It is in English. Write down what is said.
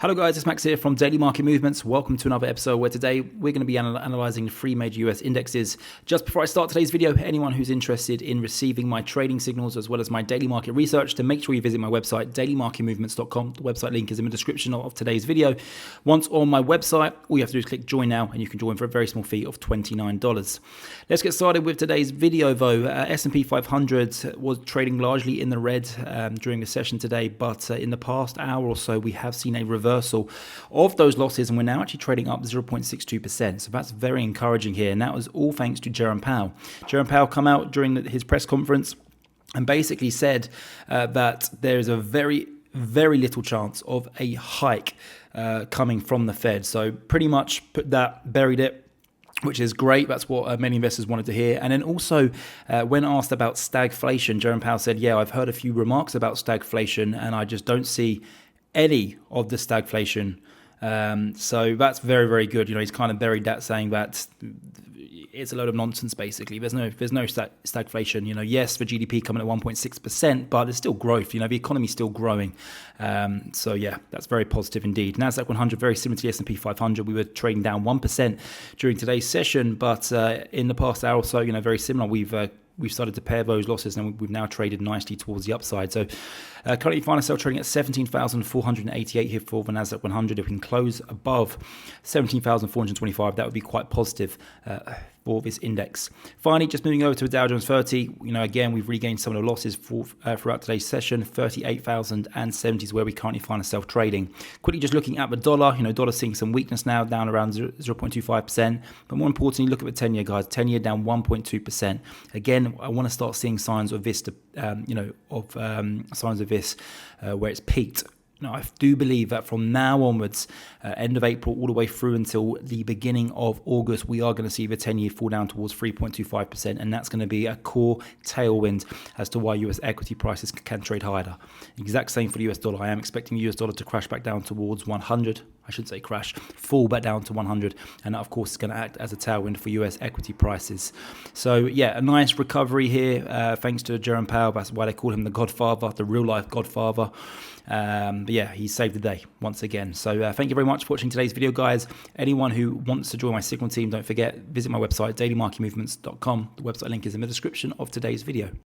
Hello guys, it's Max here from Daily Market Movements. Welcome to another episode where today we're going to be analyzing the three major US indexes. Just before I start today's video, anyone who's interested in receiving my trading signals as well as my daily market research, to make sure you visit my website, dailymarketmovements.com. The website link is in the description of today's video. Once on my website, all you have to do is click join now and you can join for a very small fee of $29. Let's get started with today's video though. S&P500 was trading largely in the red during the session today, but in the past hour or so we have seen a reversal of those losses, and we're now actually trading up 0.62%. So that's very encouraging here, and that was all thanks to Jerome Powell. Jerome Powell come out during his press conference and basically said that there is a very little chance of a hike coming from the Fed. So pretty much buried it, which is great. That's what many investors wanted to hear. And then also, when asked about stagflation, Jerome Powell said, yeah, I've heard a few remarks about stagflation, and I just don't see any of the stagflation. So that's very good. You know, he's kind of buried that, saying that it's a load of nonsense. Basically, there's no stagflation. You know, yes, the GDP coming at 1.6%, but there's still growth. You know, the economy's still growing. So yeah, that's very positive indeed. Nasdaq100, very similar to the S&P 500. We were trading down 1% during today's session, but in the past hour or so, you know, very similar. We've started to pair those losses, and we've now traded nicely towards the upside. So currently find ourselves trading at 17,488 here for the Nasdaq100. If we can close above 17,425, that would be quite positive for this index. Finally, just moving over to the DowJones30, you know, again, we've regained some of the losses throughout today's session. 38,070 is where we currently find ourselves trading. Quickly just looking at the dollar, you know, dollar seeing some weakness now, down around 0.25%. But more importantly, look at the 10-year, guys. 10-year down 1.2%. Again, I want to start seeing signs of this, where it's peaked. Now, I do believe that from now onwards, end of April all the way through until the beginning of August, we are going to see the 10-year fall down towards 3.25%, and that's going to be a core tailwind as to why US equity prices can trade higher. Exact same for the US dollar. I am expecting the US dollar to crash back down towards 100. I shouldn't say crash, fall back down to 100, and that of course is going to act as a tailwind for US equity prices. So yeah, a nice recovery here thanks to Jerome Powell. That's why they call him the Godfather, the real life Godfather. But yeah, he saved the day once again. So thank you very much for watching today's video, guys. Anyone who wants to join my signal team, don't forget, visit my website, dailymarketmovements.com. The website link is in the description of today's video.